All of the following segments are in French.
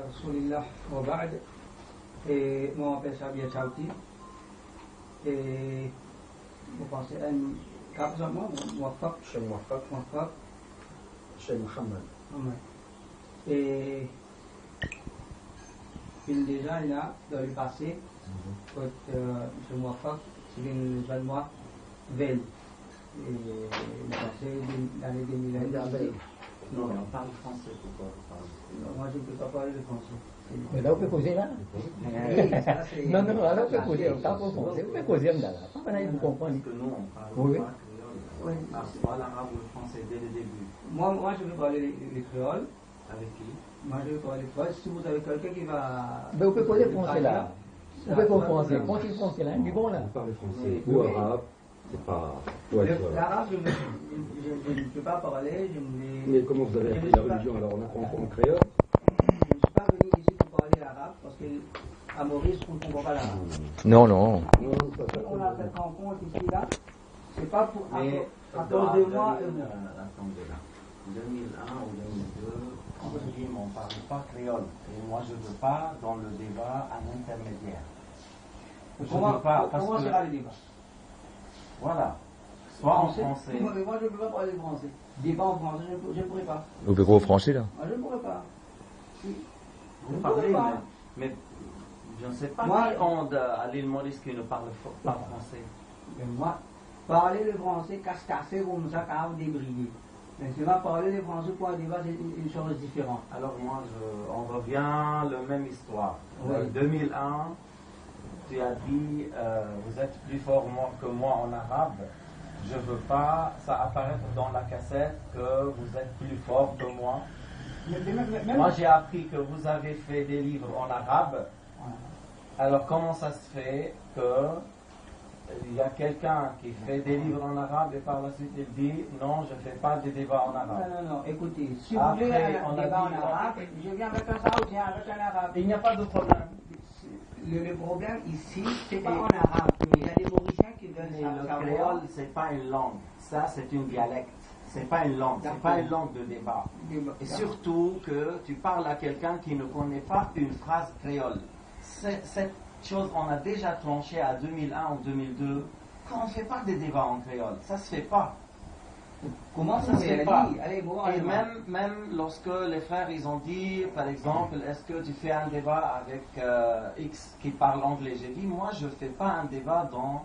Rasulillah wa ba'd. Et moi, on m'appelle Sabia Chauti. Et vous pensez à une carte sur moi, Mouafak. Cheikh Mouafak. Mouafak. Cheikh Mohammed. Et puis déjà, il a dans le passé, M. Mouafak, c'est une jeune mois, veille. Et le passé, l'année 2001. Non, mais on parle français, pourquoi Moi, je ne peux pas parler le français. Mais là, vous pouvez causer là. Non, non, là, vous pouvez causer. Vous pouvez causer là. Pas qu'on aille vous comprendre. Parce que nous, on parle Oui. pas créole. Soit l'arabe ou le français dès le début. Moi, je veux parler les créoles. Avec qui? Moi, je veux parler les créoles. Si vous avez quelqu'un qui va. Mais vous pouvez causer français là. Vous pouvez causer français. Continuez français là. Du bon là. Parler français ou arabe, c'est pas. Ouais, L'arabe, je ne peux pas parler. Mais comment vous avez appris la religion alors on apprend en créole? Je ne suis pas venu ici pour parler l'arabe parce qu'à Maurice, on ne comprend pas l'arabe. Non, non. Si on a cette rencontre ici là, c'est pas pour Mais à cause de moi et vous. Attendez là. 2001 ou 2002, en Chine, on ne parle pas créole. Et moi, je ne veux pas dans le débat un intermédiaire. Comment sera le débat? Voilà. Soit en français. Moi, je ne peux pas parler français. Débat en français, je ne pourrais pas. Vous pouvez au français là. Moi, je ne pourrais pas. Vous parlez, mais je ne sais pas qui ont à l'île Maurice qui ne parle pas français. Mais moi, parler le français, casse-casser comme ça, quand même débriller. Mais tu vas parler le français pour un débat, c'est une chose différente. Alors moi, on revient à la même histoire. Oui. 2001, tu as dit, vous êtes plus fort que moi en arabe. Je ne veux pas ça apparaître dans la cassette que vous êtes plus fort que moi. Moi, j'ai appris que vous avez fait des livres en arabe. Alors, comment ça se fait qu'il y a quelqu'un qui fait des livres en arabe et par la suite il dit non, je ne fais pas de débat en arabe? Non, écoutez, si vous voulez un débat en arabe, je viens avec un saoudien, avec un arabe. Il n'y a pas de problème. Le problème ici, c'est pas en arabe, mais il y a des Mauriciens qui veulent Le savoir. créole, c'est pas une langue. Ça, c'est une dialecte. C'est pas une langue. C'est pas une langue de débat. Et surtout que tu parles à quelqu'un qui ne connaît pas une phrase créole. Cette chose, on a déjà tranché à 2001 ou 2002. Quand on ne fait pas des débats en créole, ça se fait pas. Comment Ça se fait pas. Allez, bon, Et même lorsque les frères, ils ont dit, par exemple, est-ce que tu fais un débat avec X qui parle anglais? J'ai dit, moi, je ne fais pas un débat dans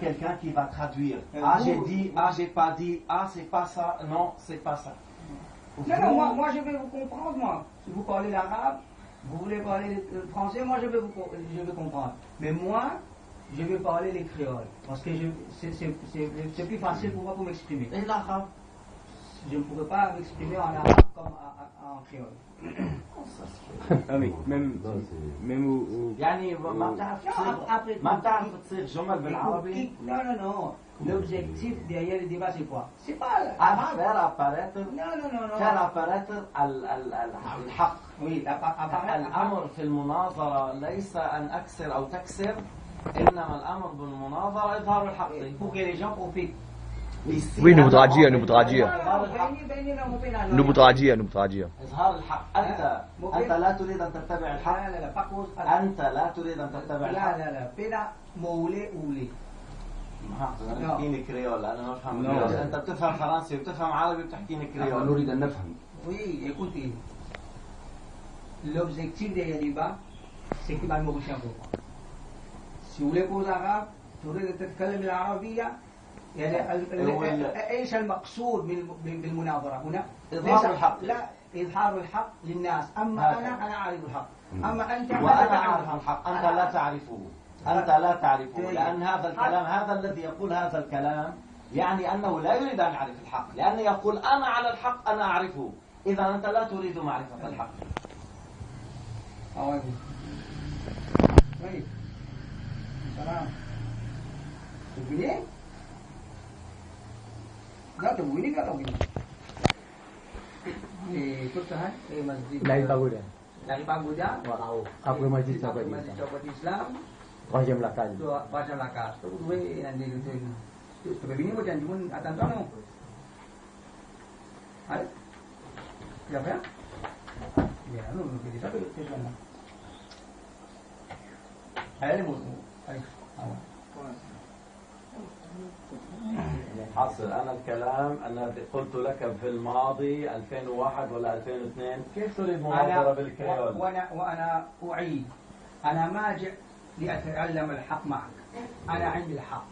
quelqu'un qui va traduire. J'ai dit, j'ai pas dit, c'est pas ça, non, c'est pas ça. Non, moi, je vais vous comprendre, moi. Si vous parlez l'arabe, vous voulez parler le français, moi, je vais comprendre. Mais moi, je vais parler les créoles. Parce que c'est plus facile pour moi pour m'exprimer. Et l'arabe? Je ne pourrais pas m'exprimer en arabe comme en créole. Ah oui, même au... يعني ما بتعرف تصيغ جمل بالعربي. Non. L'objectif derrière le débat, c'est quoi? C'est pas faire apparaître الحق. Oui, الأمر في المناظرة ليس أن أكسر أو تكسر، إنما الأمر بالمناظرة إظهار الحق. Pour que les gens profitent. Oui, nous vous traduire. Nous vous traduire. إظهار الحق. أنت لا تريد أن تتبع الحق. أنت لا تريد أن تتبع الحق. لا. بلا مولي أولي. تحكيني كريول. أنا ما أفهم كريول. أنت بتفهم فرنسي وبتفهم عربي وبتحكيني كريول. نريد أن نفهم. Oui, écoutez. L'objectif derrière le débat, c'est qu'il va me rechercher pour moi. Si vous voulez cause arabe, تريد أن تتكلم العربية. يعني ايش المقصود بالمناظره هنا؟ اظهار الحق. لا، اظهار الحق للناس. اما انا اعرف الحق. اما انت وانا اعرف الحق، انت لا تعرفه. انت لا تعرفه، لان هذا الكلام، هذا الذي يقول هذا الكلام يعني انه لا يريد ان يعرف الحق، لانه يقول انا على الحق، انا اعرفه. اذا انت لا تريد معرفه الحق. طيب سلام. begini nggak tahu ini nggak tahu ini ikut sahan masjid Dari pagoda. dari pagoda Wow. Apa masjid sahabat Islam Wajah Melaka. Wajah Melaka tu dua nanti tu begini macam cuma atan tahu ada siapa ya حاصل أنا الكلام أنا قلت لك في الماضي 2001 ولا 2002 كيف تريد مناظرة بالكريول؟ وأنا أعيد أنا ما جئت لأتعلم الحق معك أنا عندي الحق.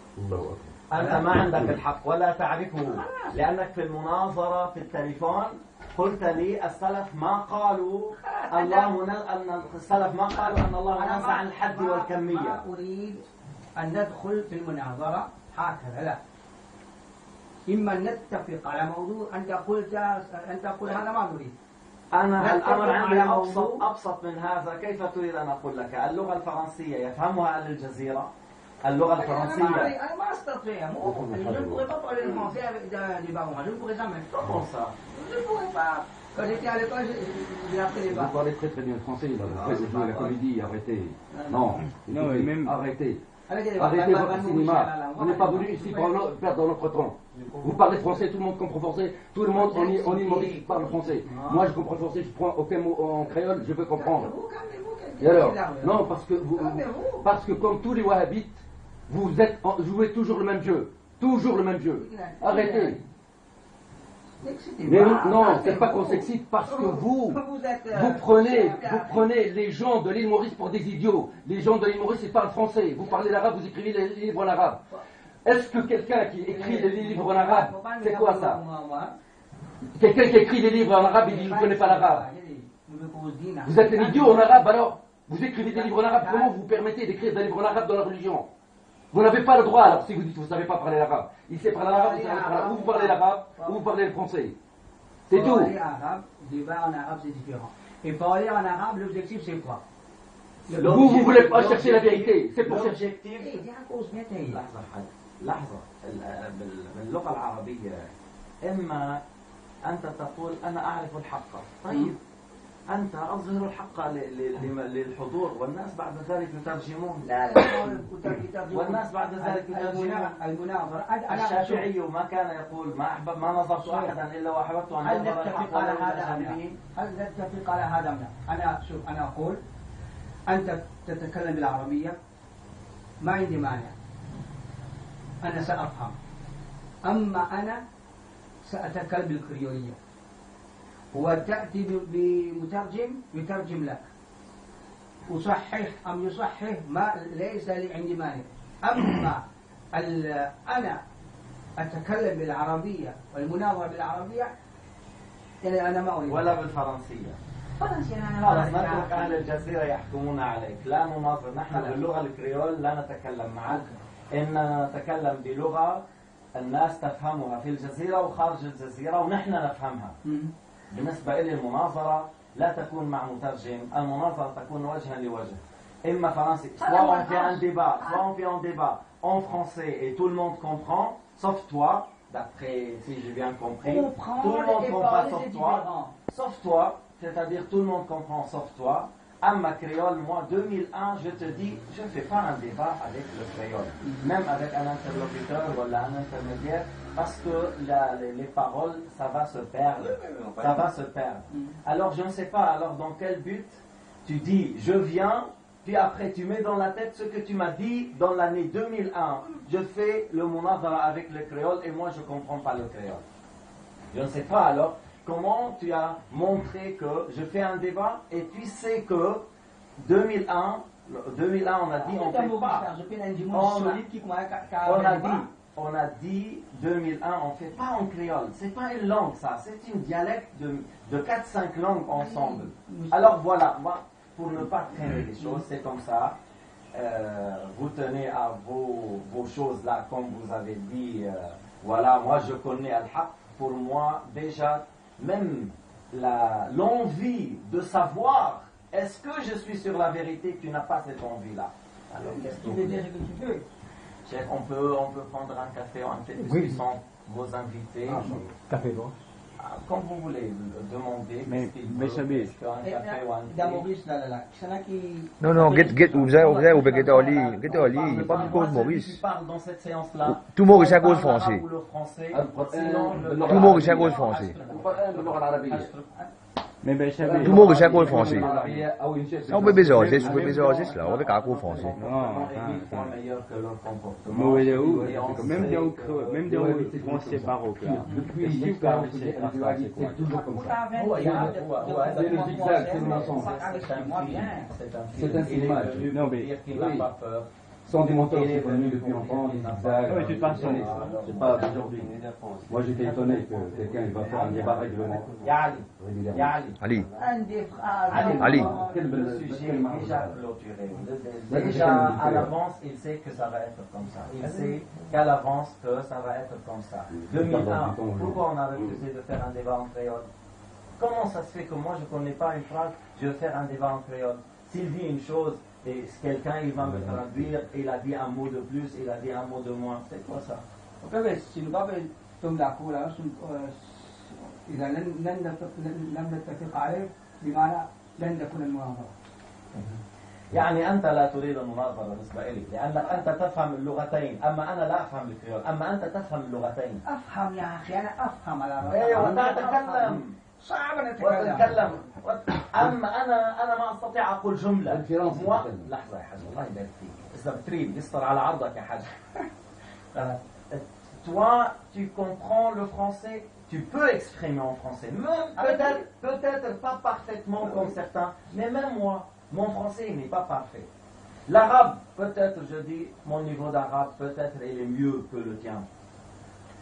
أنت ما عندك الحق ولا تعرفه لأنك في المناظرة في التليفون قلت لي السلف ما قالوا أن السلف ما قالوا أن الله نزع عن الحد والكمية. ما أريد أن ندخل في المناظرة هكذا لا. إما نتفق على موضوع أنت قلت هذا ما نريد. أنا الأمر عندي أبسط من هذا. كيف تريد أن أقول لك اللغة الفرنسية يفهمها أهل الجزيرة؟ اللغة الفرنسية أنا ما أستطيع Quand j'étais à l'école, j'ai appris les Vous parlez très très bien français, là. Après, vous jouez la comédie, arrêtez. Non, Non, mais même. arrêtez. Arrêtez votre cinéma. On n'est pas venu ici pour perdre notre temps. Vous parlez français, tout le monde comprend français. Tout le monde en Île-Maurice parle français. Moi, je comprends français, je prends aucun mot en créole, je veux comprendre. Et alors? Non, parce que comme tous les wahhabites, vous jouez toujours le même jeu. Toujours le même jeu. Arrêtez. Mais non, c'est pas qu'on s'excite parce que vous prenez les gens de l'île Maurice pour des idiots. Les gens de l'île Maurice, ils parlent français. Vous parlez l'arabe, vous écrivez les livres en arabe. Est-ce que quelqu'un qui écrit des livres en arabe, c'est quoi ça? Quelqu'un qui écrit des livres en arabe, il dit je ne connais pas l'arabe. Vous êtes un idiot en arabe alors? Vous écrivez des livres en arabe, comment vous permettez d'écrire des livres en arabe dans la religion? Vous n'avez pas le droit alors si vous dites que vous ne savez pas parler l'arabe. Il sait parler l'arabe, ou vous parlez l'arabe, ou vous parlez le français. C'est tout. Parler arabe, débat en arabe c'est différent. Et parler en arabe, l'objectif c'est quoi? Vous ne voulez pas chercher la vérité. C'est pour chercher. لحظة باللغة العربية إما أنت تقول أنا أعرف الحق طيب أنت أظهر الحق للحضور والناس بعد ذلك يترجمون والناس بعد ذلك يترجمون الشافعي ما كان يقول ما نظرت أحدا إلا وأحببت أن ينظر الحق هل نتفق على هذا؟ أنا أقول أنت تتكلم بالعربية ما عندي مانع أنا سأفهم أما أنا سأتكلم بالكريولية وتأتي بمترجم يترجم لك أصحح أم يصحح ما ليس لي عندي مانع أما أنا أتكلم بالعربية والمناظرة بالعربية يعني أنا ما أريد ولا بالفرنسية خلاص نترك أهل الجزيرة يحكمون عليك لا مناظر نحن باللغة الكريول لا نتكلم معك إننا نتكلم بلغة الناس تفهمها في الجزيرة وخارج الجزيرة ونحن نفهمها بالنسبة إلي المناظرة لا تكون مع مترجم المناظرة تكون وجها لوجه إما فرنسي soit on fait un débat en français et tout le monde comprend sauf toi d'après si j'ai bien compris tout le monde comprend sauf toi c'est-à-dire tout le monde comprend sauf toi Amma créole, moi, 2001, je te dis, je ne fais pas un débat avec le créole, même avec un interlocuteur ou un intermédiaire, parce que les paroles, ça va se perdre. Alors, je ne sais pas, alors dans quel but tu dis, je viens, puis après tu mets dans la tête ce que tu m'as dit dans l'année 2001. Je fais le munazara avec le créole et moi, je ne comprends pas le créole. Je ne sais pas, alors. Comment tu as montré que je fais un débat et tu sais que 2001 on a dit on ne fait pas. On a dit 2001 on ne fait pas en créole. C'est pas une langue ça, c'est une dialecte de 4-5 langues ensemble. Alors voilà, moi, pour ne pas traîner les choses, c'est comme ça. Vous tenez à vos choses là, comme vous avez dit, voilà, moi je connais Al-Haq. Pour moi, déjà, même l'envie de savoir est-ce que je suis sur la vérité, tu n'as pas cette envie-là. Alors qu'est-ce que tu veux dire que tu veux? Chef, on peut prendre un café en fait, puisqu'ils sont vos invités. Café bon. Comme vous voulez, demander. Mais sabi. Non, get vous avez pas beaucoup de Maurice. Tout Maurice à cause français. Tout Maurice à cause français. Mais ben, Tout le monde est au français. On On peut baiser aux Est, on peut baiser aux Est, là. On peut qu'à au français. Même dans le français baroque, là. Depuis c'est toujours comme ça. C'est un filmage. Non, mais Sont des monteurs qui sont venus depuis longtemps, des zigzags. Oui, de toute façon. C'est pas aujourd'hui. Moi j'étais étonné que quelqu'un il va faire un débat réglementaire. Ali. Ali. Le sujet est déjà clôturé. Déjà à l'avance, il sait que ça va être comme ça. Il sait qu'à l'avance que ça va être comme ça. 2001, pourquoi on a refusé de faire un débat en créole? Comment ça se fait que moi je ne connais pas une phrase, je vais faire un débat en créole? S'il dit une chose, et quelqu'un il va me traduire, il a dit un mot de plus, il a dit un mot de moins, c'est quoi ça? Ok, si nous pas tomber d'accord là, إذا لم نتفق عليه بمعنى لن تكون المناظرة. يعني أنت لا تريد المناظرة بالنسبة لي لأنك أنت تفهم اللغتين أما أنا لا أفهم الكريول أما أنت تفهم اللغتين. أفهم يا أخي أنا أفهم على أيوة أنت تتكلم صعب وتتكلم أما أنا ما أستطيع أقول جملة. لحظة يا حاج الله يبارك فيك إذا بتريد يسطر على عرضك يا حاج. Toi, tu comprends le français, tu peux exprimer en français. Même peut-être pas parfaitement comme certains, mais même moi, mon français n'est pas parfait. L'arabe, peut-être, je dis, mon niveau d'arabe, peut-être il est mieux que le tien.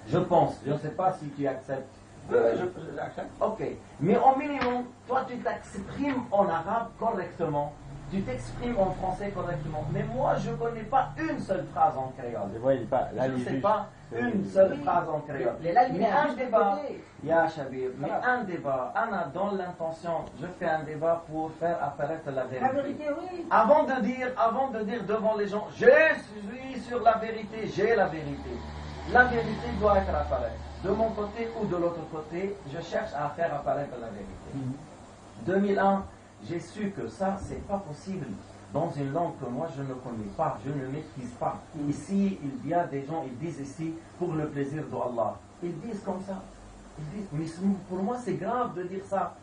Je pense, je ne sais pas si tu acceptes. J'accepte. Ok. Mais au minimum, toi, tu t'exprimes en arabe correctement. Tu t'exprimes en français correctement. Mais moi, je ne connais pas une seule phrase en créole. Je ne sais pas une seule phrase en créole. Mais un débat, ya Chabir, mais un débat, Anna, dans l'intention, je fais un débat pour faire apparaître la vérité. La vérité, oui. Avant de dire devant les gens, je suis sur la vérité, j'ai la vérité. La vérité doit être apparaître. De mon côté ou de l'autre côté, je cherche à faire apparaître la vérité. 2001, j'ai su que ça, c'est pas possible dans une langue que moi je ne connais pas, je ne maîtrise pas. Ici, il y a des gens, ils disent ici, pour le plaisir d'Allah. Ils disent comme ça. Ils disent, mais pour moi c'est grave de dire ça.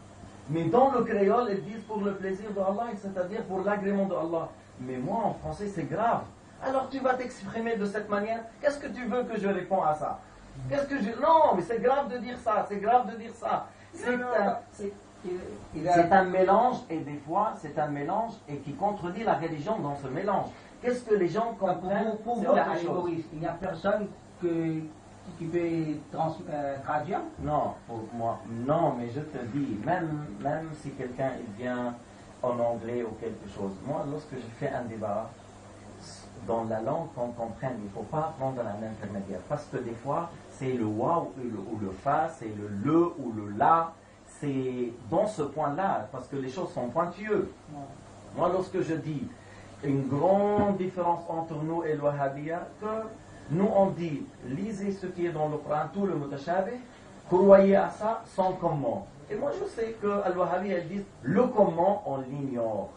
Mais dans le créole, ils disent pour le plaisir d'Allah, c'est-à-dire pour l'agrément d'Allah. Mais moi, en français, c'est grave. Alors tu vas t'exprimer de cette manière. Qu'est-ce que tu veux que je réponde à ça? Non, mais c'est grave de dire ça, c'est grave de dire ça. C'est un mélange, et des fois, c'est un mélange et qui contredit la religion dans ce mélange. Qu'est-ce que les gens comprennent? Pour vous, il n'y a personne qui peut traduire? Non, pour moi, non, mais je te dis, même si quelqu'un vient en anglais ou quelque chose, moi, lorsque je fais un débat, dans la langue qu'on comprenne, il ne faut pas prendre un intermédiaire. Parce que des fois, c'est le wa ou le fa, c'est le ou le la. C'est dans ce point-là, parce que les choses sont pointueuses. Moi, lorsque je dis une grande différence entre nous et le Wahhabiyya, que nous on dit, lisez ce qui est dans le Coran, tout le mutashabih, croyez à ça sans comment. Et moi je sais que Al-Wahhabiyya disent, le comment on l'ignore.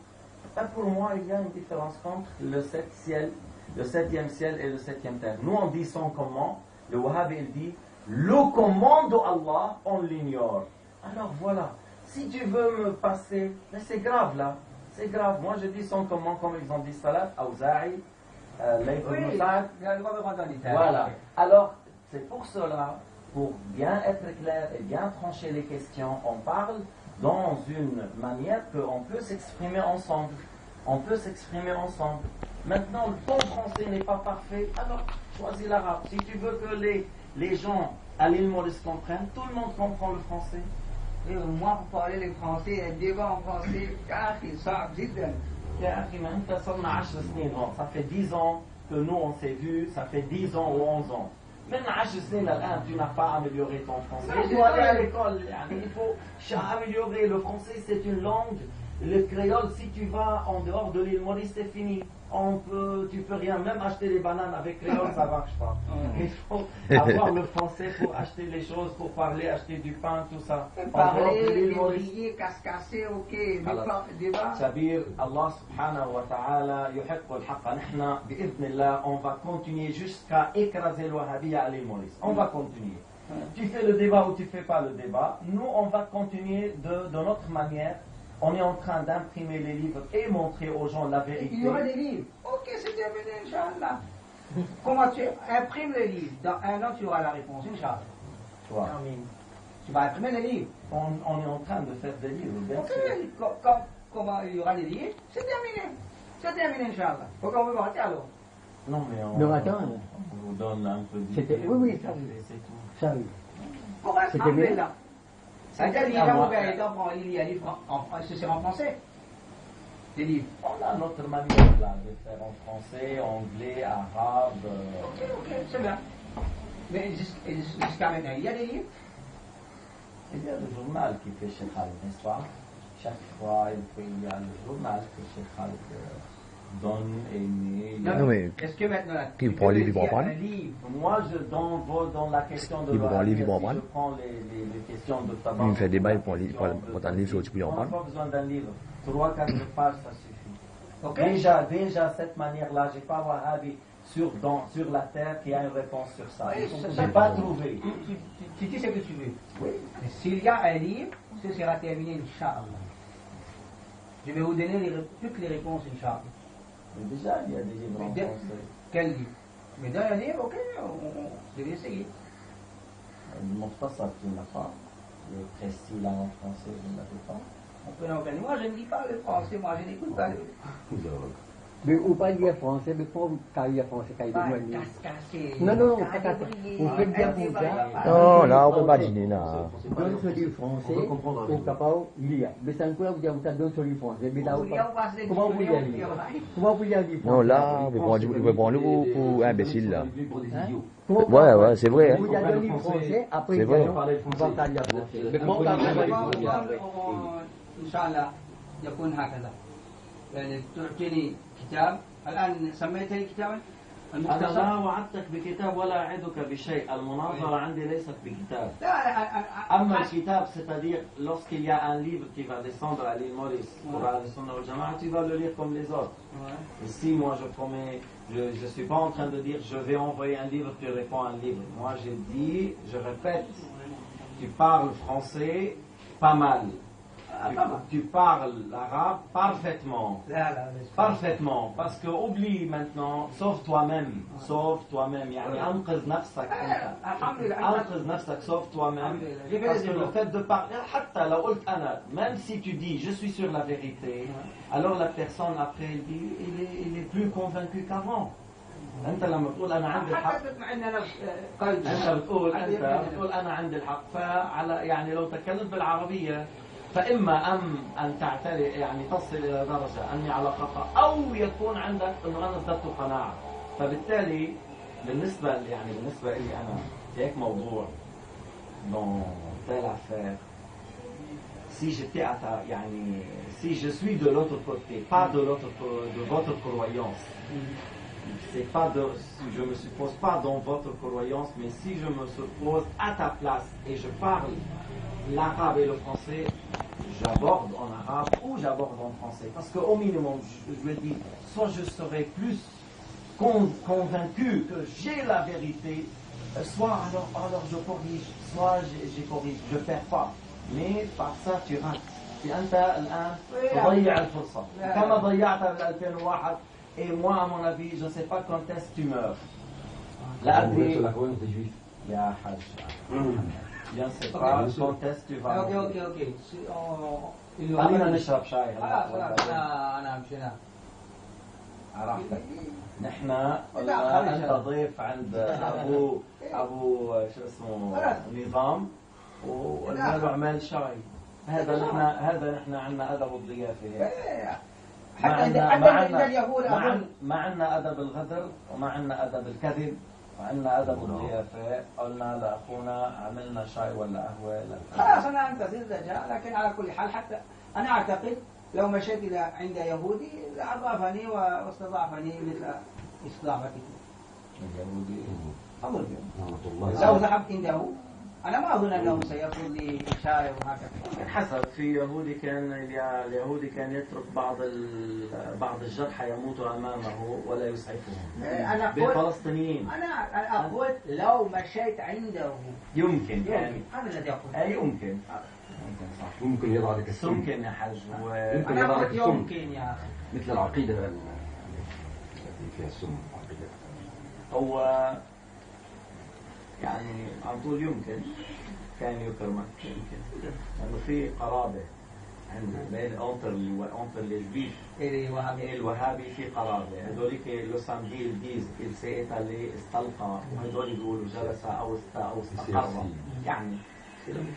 Et pour moi, il y a une différence entre le septième ciel et le septième terre. Nous on dit sans comment, le Wahhabi il dit, le comment d'Allah, on l'ignore. Alors voilà, si tu veux me passer, mais c'est grave là, c'est grave. Moi je dis sans comment, comme ils ont dit Salat, Aouzaï, Layth ibn Sa'd. Voilà. Alors, c'est pour cela, pour bien être clair et bien trancher les questions, on parle dans une manière qu'on peut s'exprimer ensemble. On peut s'exprimer ensemble. Maintenant, ton français n'est pas parfait, alors choisis l'arabe. Si tu veux que les gens à l'île Maurice comprennent, tout le monde comprend le français. Et moi, pour parler le français, un débat en français, ça fait 10 ans que nous on s'est vus, ça fait 10 ans ou 11 ans. Maintenant, tu n'as pas amélioré ton français. Il faut aller à l'école. Il faut améliorer. Le français, c'est une langue. Le créole, si tu vas en dehors de l'île Maurice, c'est fini. Tu peux rien, même acheter des bananes avec créole, ça ne marche pas. Il faut avoir le français pour acheter les choses, pour parler, acheter du pain, tout ça. Parler, briller, casser, ok, mais pas débat. Sabir, Allah subhanahu wa ta'ala, yuhiqqu al-haqqa. Nahna, bi'idhnillah, on va continuer jusqu'à écraser le Wahhabiyya à l'île Maurice. On va continuer. Tu fais le débat ou tu fais pas le débat. Nous, on va continuer de notre manière. On est en train d'imprimer les livres et montrer aux gens la vérité. Il y aura des livres. Ok, c'est terminé, Inch'Allah. Comment tu imprimes les livres? Dans un an, tu auras la réponse, Inch'Allah. Tu vas imprimer les livres. On est en train de faire des livres, bien Ok, sûr. comment il y aura des livres? C'est terminé. C'est terminé, Inch'Allah. Pourquoi on veut partir alors? Non, mais Non, attends. on vous donne un peu C'était... d'idées. Oui, ça oui. C'est tout. Ça oui. Pour un C'était bien. là. C'est-à-dire, il y a un livre en français. Des livres. On a notre manière là, de faire en français, anglais, arabe. Ok, c'est bien. Mais jusqu'à maintenant, il y a des livres. Il y a le journal qui fait Cheikh Khalid, n'est-ce pas? Chaque fois, il y a le journal que Cheikh Khalid donne et met. Non, mais est-ce que maintenant, qui prend les livres en un prendre? livre? Moi, dans la question de Il prend les livres en si prendre? je prends les questions de tabac. Il me fait des bails pour un livre sur tu peux en On n'a prendre. pas besoin d'un livre. 3-4 pages, ça suffit. Ok. Déjà, cette manière-là, j'ai pas Wahhabi sur la terre qui a une réponse sur ça. Oui, J'ai pas trouvé. Tu dis ce que tu veux. Oui. Mais s'il y a un livre, ce sera terminé, Inch'Allah. Je vais vous donner toutes les réponses, Inch'Allah. Mais déjà, il y a des livres en Mais français. quel livre? Mais dans un livre, ok, je vais essayer. Ne montre pas ça, tu n'as pas. Le précis là en français, vous ne l'avez pas. On peut en moi, je ne lis pas le français, moi, je n'écoute pas le Mais ou pas lire français, mais pas lire français, quand il pas est casse-casser. Non, pas casser. Vous faites bien pour ça. Non, là, on peut pas dîner, là. Donne ce livre français, au capable, lire. Mais c'est encore, vous avez donné ce livre français. Mais là, comment vous lire? Comment vous lire le livre? Non, là, vous pouvez prendre pour imbécile, là. Comment Ouais, c'est vrai. vous avez donné le français, après, C'est il vrai. on va lire français. Mais comment vous إن شاء الله يكون هكذا. يعني تعطيني كتاب، الآن سميتني كتابا أنا لا وعدتك بكتاب ولا أعدك بشيء. المناظرة عندي ليست بكتاب. أما الكتاب, c'est-à-dire lorsqu'il y a un livre qui va descendre à l'île Maurice pour aller sur le Jama'a, tu vas le lire comme les autres. Ici, moi, je promets, je ne suis pas en train de dire je vais envoyer un livre, tu réponds à un livre. Moi, j'ai dit, je répète, tu parles français pas mal. Tu parles l'arabe parfaitement. Parfaitement. Parce que oublie maintenant, sauve toi-même. Sauve toi-même. يعني أنقذ نفسك أنت. أنقذ نفسك, sauve toi-même. Parce que le fait de parler, حتى لو قلت أنا, même si tu dis je suis sur la vérité, alors la personne après elle dit il est plus convaincu qu'avant. أنت لما تقول أنا عندي الحق. أنت بتقول أنا عندي الحق. فعلى يعني لو تكلمت بالعربية فإما أن تعتري يعني تصل إلى درجة أني على خطأ أو يكون عندك أنه أنا ازددت قناعة. فبالتالي بالنسبة لي أنا في هيك موضوع dans telle affaire, si j'étais يعني si je suis de l'autre côté, pas de votre croyance, c'est pas je me suppose pas dans votre croyance, mais si je me suppose à ta place et je parle l'arabe et le français, j'aborde en arabe ou j'aborde en français. Parce qu'au minimum, je le dis, soit je serai plus convaincu que j'ai la vérité, soit alors je corrige, soit j'ai corrige, je ne perds pas. Mais par ça, tu rates. أنت الآن تضيع الفرصة. كما ضيعتها بال 2001. Et moi, à mon avis, je ne sais pas quand est-ce que tu meurs. La croyance des Juifs. Ya Hajj. Je ne sais pas quand est-ce que tu vas mourir. اوكي خلينا نشرب شاي انا مشينا عرفتك. نحن انت ضيف عند ابو شو اسمه نظام وقلنا له اعمل شاي. هذا نحن عندنا ادب الضيافه. ما عندنا ادب الغدر وما عندنا ادب الكذب وعندنا ادب الضيافه. قلنا لاخونا عملنا شاي ولا قهوه. خلاص انا انتظر الرجاء. لكن على كل حال حتى انا اعتقد لو مشيت الى عند يهودي لاضافني واستضافني مثل استضافتك. اليهودي لو ذهبت عنده أنا ما أظن أنه سيقول لي شاعر وهكذا. حسب في يهودي كان اليهودي كان يترك بعض الجرحى يموتوا أمامه ولا يسعفهم. بالفلسطينيين. أنا أقول لو مشيت عنده. يمكن يعني. هذا الذي أقول. يمكن. صح. ممكن يضع لك السم. يمكن يا حاج. يمكن يضع لك السم. يمكن يا أخي. مثل العقيدة التي فيها السم. هو يعني عم تقول يمكن كان يكرمك يمكن لأنه في قرابة بين entre les juifs et الوهابي في قرابة. هذوليك لو سامدي الديز il s'est étalé استلقى وهذول بيقولوا جلس أو استقر يعني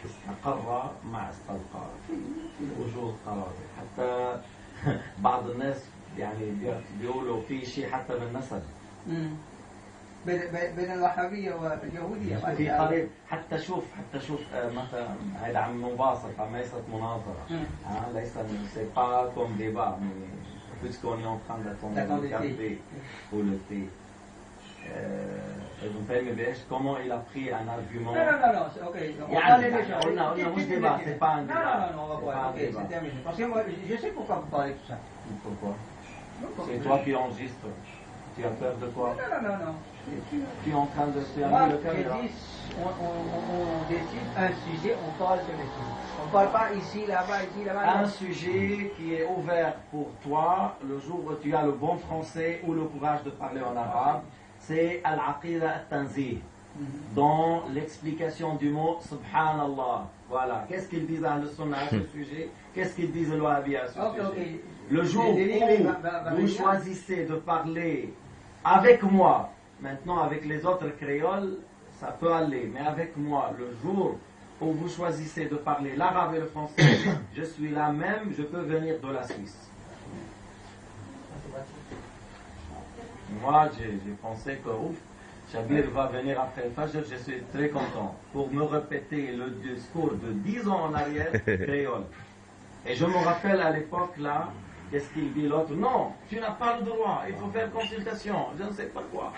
استقر مع استلقى في وجود قرابة. حتى بعض الناس يعني بيقولوا في شيء حتى بالنسب بين الوهابية واليهودية في قريب. حتى شوف مثلا هذا عم مباسطة ليست مناظرة. ليس c'est pas comme débat mais puisqu'on est en train d'attendre le café ou le thé. Ibn Taymiyyah comment il a pris un argument. Non, ok. On مش débat, c'est pas un débat. Non, on va voir. Ok, c'est terminé. Parce que moi, je sais pourquoi vous parlez de tout ça. Pourquoi? C'est toi qui enregistres. Tu as peur de quoi? Non. Tu es en train de fermer le caméra. On décide un sujet, on parle sur le sujet. On ne parle pas ici, là-bas, ici, là-bas. Un sujet qui est ouvert pour toi, le jour où tu as le bon français ou le courage de parler en arabe, c'est Al-Aqida Al-Tanzih. Dans l'explication du mot Subhanallah. Voilà. Qu'est-ce qu'ils disent à Al-Sunnah à ce sujet? Qu'est-ce qu'ils disent Al-Wahhabi à ce sujet? Le jour où vous choisissez de parler avec moi, maintenant avec les autres créoles, ça peut aller, mais avec moi, le jour où vous choisissez de parler l'arabe et le français, je suis là même, je peux venir de la Suisse. Moi, j'ai pensé que ouf, Chabir va venir après le Fajr, je suis très content pour me répéter le discours de 10 ans en arrière, créole. Et je me rappelle à l'époque là, qu'est-ce qu'il dit l'autre? Non, tu n'as pas le droit, il faut faire consultation, je ne sais pas quoi.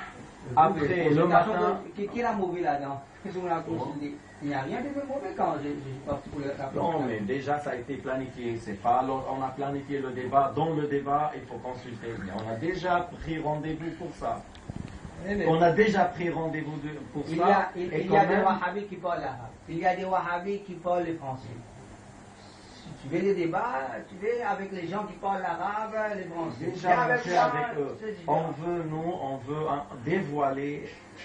Après, le matin... Qui l'a mauvais là-dedans? Qu'est-ce qu'on a consulté? Il n'y a rien de mauvais quand j'ai parti pour le rappeler. Non, mais déjà ça a été planifié, c'est pas... Alors, on a planifié le débat, dans le débat, il faut consulter. Mais on a déjà pris rendez-vous pour ça. On a déjà pris rendez-vous pour ça. Il y a des wahhabis qui parlent l'arabe. Il y a des wahhabis qui parlent le français. Tu veux des débats, tu veux avec les gens qui parlent l'arabe, les français. Déjà avec eux. On veut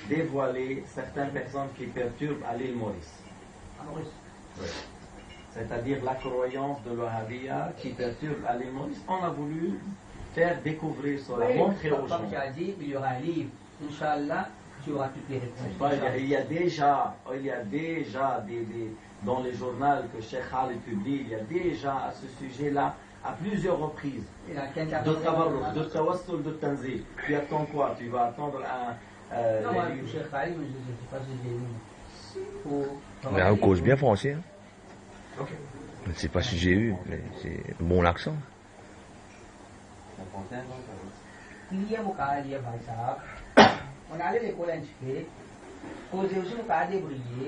dévoiler certaines personnes qui perturbent à l'île Maurice. Oui. C'est-à-dire la croyance de l'Wahhabiyya qui perturbe à l'île Maurice. On a voulu faire découvrir cela, montrer aux gens. Comme tu as dit, il y aura un livre. Inch'Allah, tu auras toutes les réponses. Il y a déjà dans les journaux que Cheikh Khalid publie, il y a déjà à ce sujet-là, à plusieurs reprises, de tabarruk, de tawassul, de tanzih. Tu attends quoi? Tu vas attendre un... non, moi, Cheikh Khalid, je ne sais pas si j'ai eu. Mais on cause bien français. Hein. Okay. Je ne sais pas si j'ai eu, mais c'est bon l'accent. On allait à l'école en Chine, causé aussi le cas débrouillé.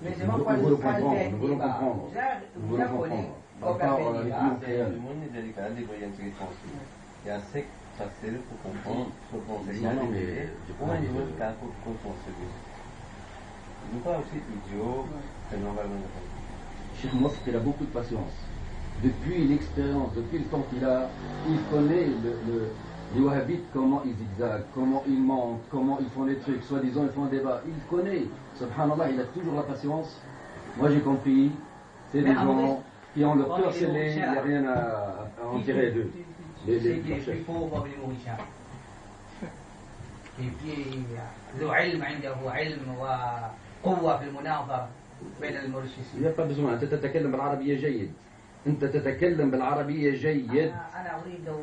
Mais c'est pas quoi le cas de nous voulons comprendre. Vous la connaissez. Le monde est délicat, débrouillé en Chine. Il y a assez facile pour comprendre ce qu'on sait. Pour un niveau de cas pour construire. Nous pas aussi idiot, c'est normalement. Cheikh Mosque, il a beaucoup de patience. Depuis l'expérience, depuis le temps qu'il a, il connaît les wahhabites, comment ils zigzaguent, comment ils mentent, comment ils font les trucs, soi-disant ils font un débat. Il connaît, subhanallah, il a toujours la patience. Moi j'ai compris, c'est des gens qui ont leur cœur scellé, il n'y a rien à en tirer d'eux. Il faut voir les Mauriciens. Et puis, ذو علم عنده علم وقوة في المناظرة بين الموريشيين. Il n'y a pas besoin, أنت تتكلم بالعربية جيد. أنت تتكلم بالعربية جيد. أنا أريد لو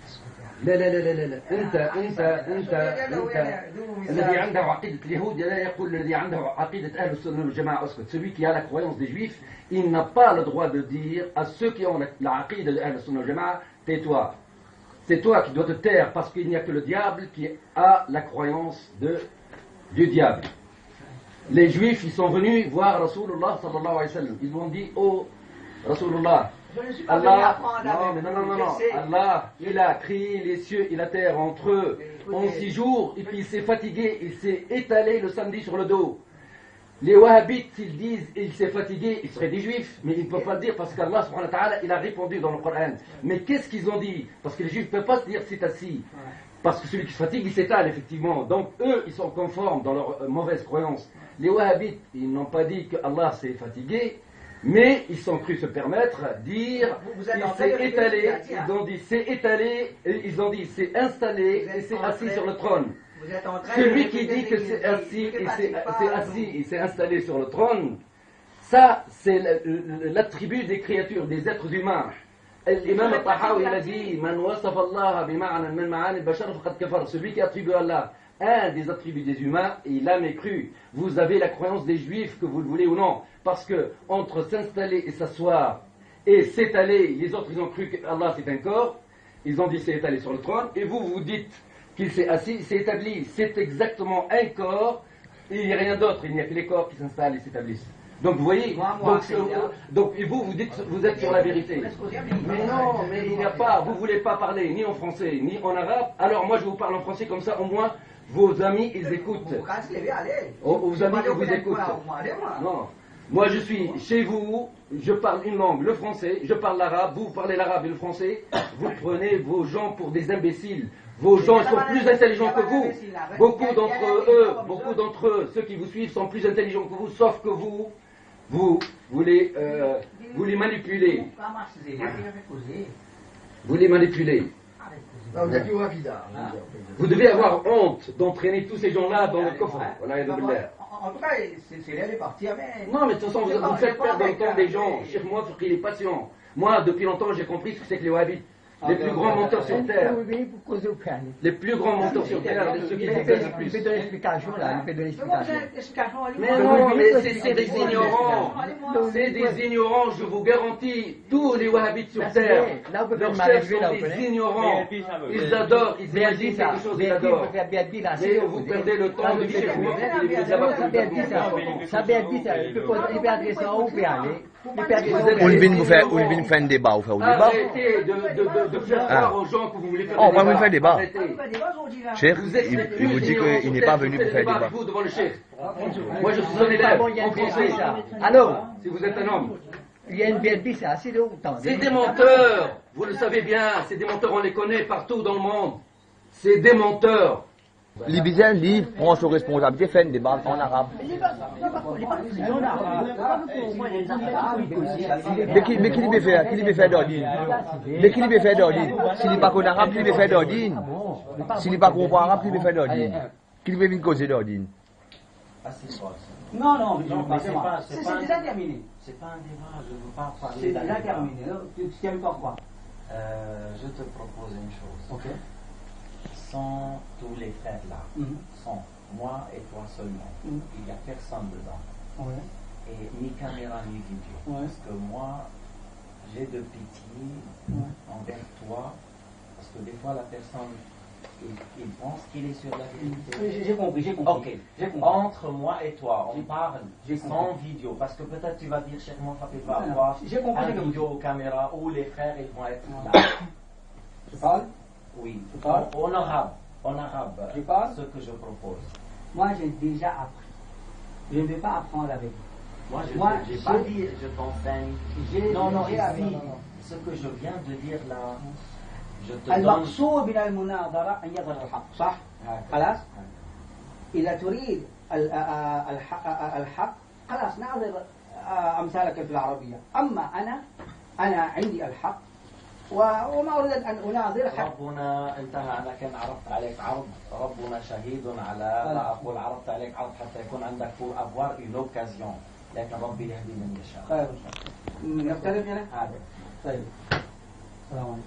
تسكت. لا أنت الذي عنده عقيدة اليهود لا يقول الذي عنده عقيدة أهل السنة والجماعة اسكت. Celui qui a la croyance des juifs, il n'a pas le droit de dire à ceux qui ont la عقيدة de أهل السنة والجماعة, tais-toi. C'est toi qui dois te taire parce qu'il n'y a que le diable qui a la croyance du diable. Les Juifs, ils sont venus voir Rasulullah sallallahu alayhi wa sallam. Ils lui ont dit, oh Rasulullah, Allah, Allah, il a créé les cieux et la terre entre eux en 6 jours, et puis il s'est fatigué, il s'est étalé le samedi sur le dos. Les Wahhabites, s'ils disent il s'est fatigué, ils seraient des Juifs, mais ils ne peuvent pas le dire parce qu'Allah subhanahu wa ta'ala, il a répondu dans le Coran. Mais qu'est-ce qu'ils ont dit? Parce que les Juifs ne peuvent pas se dire c'est assis. Parce que celui qui se fatigue, il s'étale, effectivement. Donc, eux, ils sont conformes dans leur mauvaise croyance. Les Wahhabites, ils n'ont pas dit que Allah s'est fatigué, mais ils sont crus se permettre dire il s'est étalé, ils ont dit c'est étalé, et ils ont dit c'est installé et c'est assis sur le trône. Celui qui dit que c'est assis et c'est installé sur le trône, ça c'est l'attribut des créatures, des êtres humains. L'imam al-Tahawi a dit celui qui attribue à Allah un des attributs des humains, il a mécru. Vous avez la croyance des Juifs, que vous le voulez ou non, parce que entre s'installer et s'asseoir et s'étaler, les autres ils ont cru qu'Allah c'est un corps, ils ont dit c'est étalé sur le trône, et vous vous dites qu'il s'est assis, il s'est établi, c'est exactement un corps, et il n'y a rien d'autre, il n'y a que les corps qui s'installent et s'établissent. Donc vous voyez, donc vous dites vous êtes sur la vérité. Mais non, mais il n'y a pas, vous ne voulez pas parler ni en français ni en arabe, alors moi je vous parle en français comme ça au moins vos amis ils écoutent. Vos amis ils vous écoutent. Non. Moi je suis chez vous, je parle une langue, le français, je parle l'arabe, vous parlez l'arabe et le français, vous prenez vos gens pour des imbéciles. Vos gens sont plus intelligents que vous. Beaucoup d'entre eux, ceux qui vous suivent sont plus intelligents que vous, sauf que vous les manipulez. Vous les manipulez. Vous devez avoir honte d'entraîner tous ces gens-là dans le coffre. En tout cas, c'est elle est partie avec. Non, mais de toute façon, vous faites perdre le temps des gens. Chez moi, il est patient. Moi, depuis longtemps, j'ai compris ce que c'est que les Wahhabites. Les plus grands menteurs sur terre. Les plus grands menteurs sur terre, ceux qui vous plaisent le plus. Il fait de l'explication là, il fait de l'explication. Mais non, mais c'est des ignorants. C'est des ignorants, je vous garantis. Tous les Wahhabites sur terre, leurs chefs sont des ignorants. Ils adorent, ils imaginent quelque chose, ils adorent. Mais vous perdez le temps de chez vous. Ça bien dit ça, il peut adresser ça où il peut aller. On vient faire un débat, ou faire un débat. Arrêtez de faire croire aux gens que vous voulez faire un débat. On va faire un débat. Cheikh, il vous dit qu'il n'est pas venu pour faire un débat. Vous devant le cheikh. Moi je suis un élève en français. Alors, si vous êtes un homme. Il y a une BNP, c'est assez longtemps. C'est des menteurs, vous le savez bien, c'est des menteurs, on les connaît partout dans le monde. C'est des menteurs. Libyen livre prend son responsabilité, fait un débat en arabe. Mais qui peut faire d'ordine? Mais qui peut faire d'ordine? S'il n'est pas qu'en arabe, qui peut faire d'ordine? S'il n'est pas qu'en arabe, qui peut faire d'ordine? Qui peut venir causer d'ordine? Non, c'est déjà terminé. C'est pas un débat, je ne veux pas parler. C'est déjà terminé. Tu n'aimes pas quoi? Je te propose une chose. Ok. Sans tous les frères là, sans moi et toi seulement, il n'y a personne dedans. Et ni caméra ni vidéo. Parce que moi, j'ai de pitié envers toi, parce que des fois la personne, il pense qu'il est sur la vérité. J'ai compris. Ok. Entre moi et toi, on parle sans vidéo, parce que peut-être tu vas dire, cher moi, il va avoir une vidéo caméra où les frères ils vont être là. Tu parles? Oui, en arabe, ce que je propose. Moi, j'ai déjà appris. Je ne vais pas apprendre avec vous. Moi, je n'ai pas dit, je t'enseigne. Non, ici, ce que je viens de dire là, je te donne... المقصود من المناظرة أن يظهر الحق، صح؟ خلاص؟ إذا تريد الحق خلاص ناظر أمثالك في العربية. أما أنا عندي الحق وما أريد أن أناظر حق. ربنا انتهى، أنا كان عرضت عليك عرض، ربنا شهيد على لا أقول عرضت عليك عرض حتى يكون عندك pour avoir une occasion، لكن ربي يهدي من يشاء. خير. نختلف هنا؟ هذا. طيب. السلام عليكم.